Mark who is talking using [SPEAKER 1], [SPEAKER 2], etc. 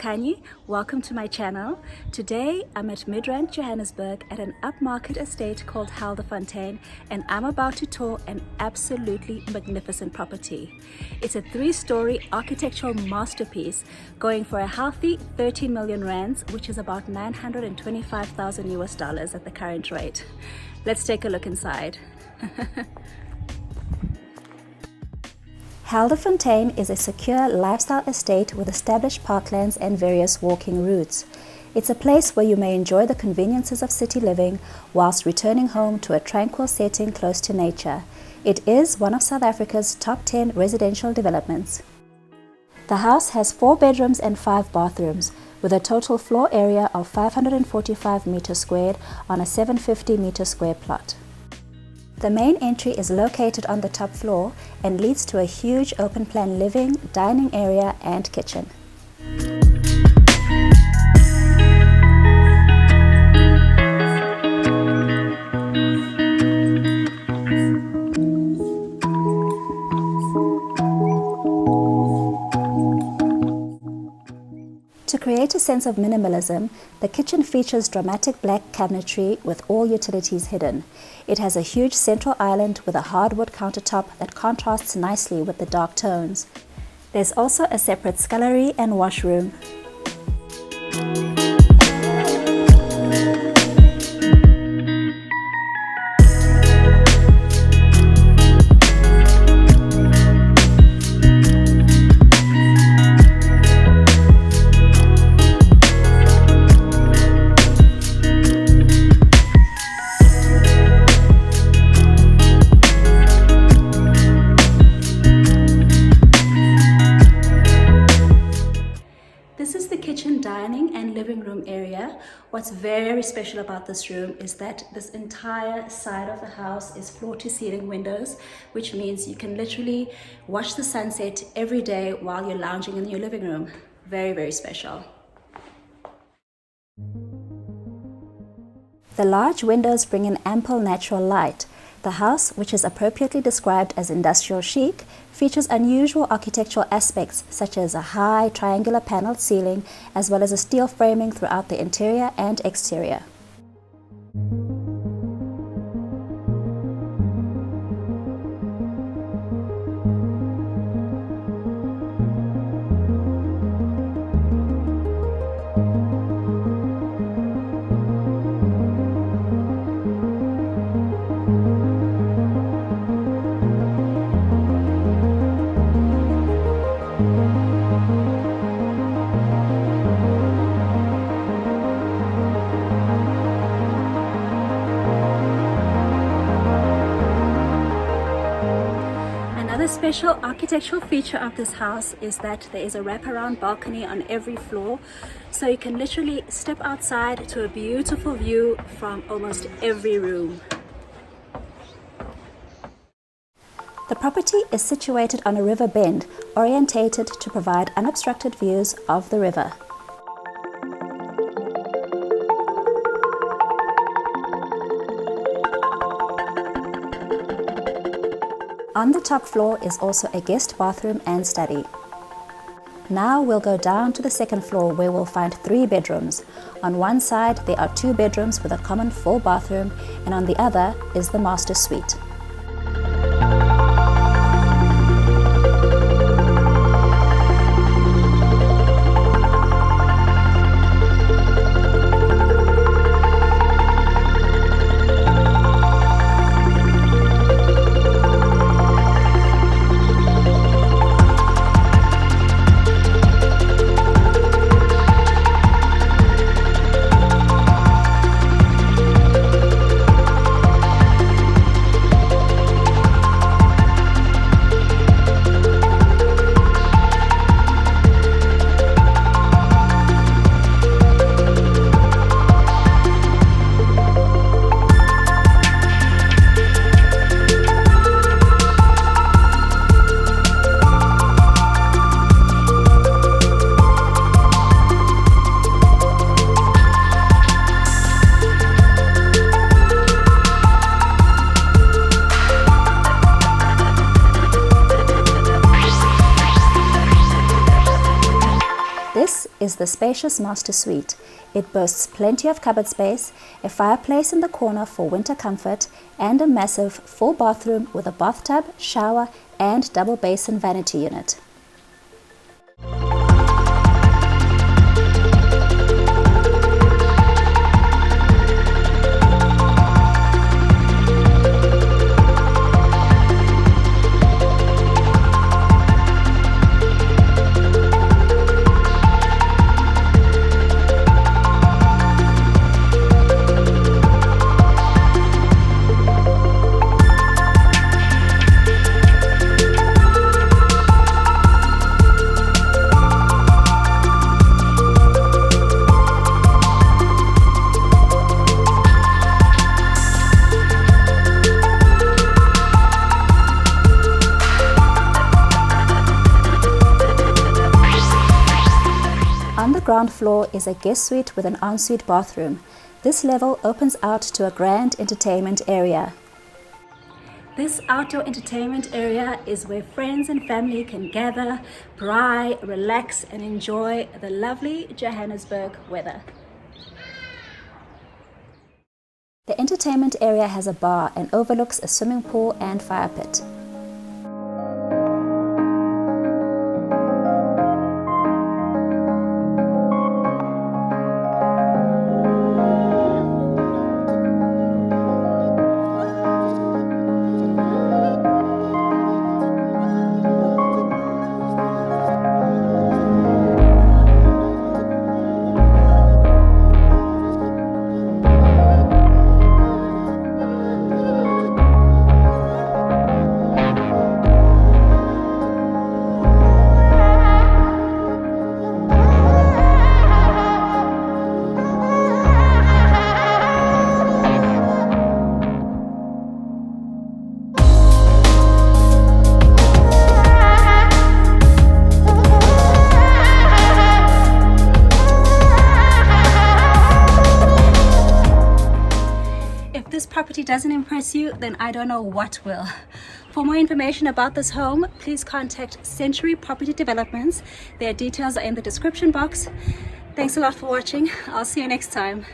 [SPEAKER 1] Kanye, welcome to my channel. Today I'm at Midrand, Johannesburg at an upmarket estate called Helderfontein, and I'm about to tour an absolutely magnificent property. It's a 3-story architectural masterpiece going for a healthy 13 million rands, which is about 925,000 US dollars at the current rate. Let's take a look inside. Helderfontein is a secure lifestyle estate with established parklands and various walking routes. It's a place where you may enjoy the conveniences of city living whilst returning home to a tranquil setting close to nature. It is one of South Africa's top 10 residential developments. The house has 4 bedrooms and 5 bathrooms, with a total floor area of 545 meters squared on a 750 meter square plot. The main entry is located on the top floor and leads to a huge open-plan living, dining area and kitchen. To create a sense of minimalism, the kitchen features dramatic black cabinetry with all utilities hidden. It has a huge central island with a hardwood countertop that contrasts nicely with the dark tones. There's also a separate scullery and washroom. This is the kitchen, dining and living room area. What's very special about this room is that this entire side of the house is floor to ceiling windows, which means you can literally watch the sunset every day while you're lounging in your living room. Very, very special. The large windows bring in ample natural light. The house, which is appropriately described as industrial chic, features unusual architectural aspects such as a high triangular paneled ceiling as well as a steel framing throughout the interior and exterior. Another special architectural feature of this house is that there is a wraparound balcony on every floor, so you can literally step outside to a beautiful view from almost every room. The property is situated on a river bend, orientated to provide unobstructed views of the river. On the top floor is also a guest bathroom and study. Now we'll go down to the second floor where we'll find 3 bedrooms. On one side there are 2 bedrooms with a common full bathroom, and on the other is the master suite. the spacious master suite. It boasts plenty of cupboard space, a fireplace in the corner for winter comfort, and a massive 4-bathroom with a bathtub, shower, and double basin vanity unit. On the ground floor is a guest suite with an ensuite bathroom. This level opens out to a grand entertainment area. This outdoor entertainment area is where friends and family can gather, braai, relax, and enjoy the lovely Johannesburg weather. The entertainment area has a bar and overlooks a swimming pool and fire pit. If this property doesn't impress you, then I don't know what will. For more information about this home, please contact Century Property Developments. Their details are in the description box. Thanks a lot for watching. I'll see you next time.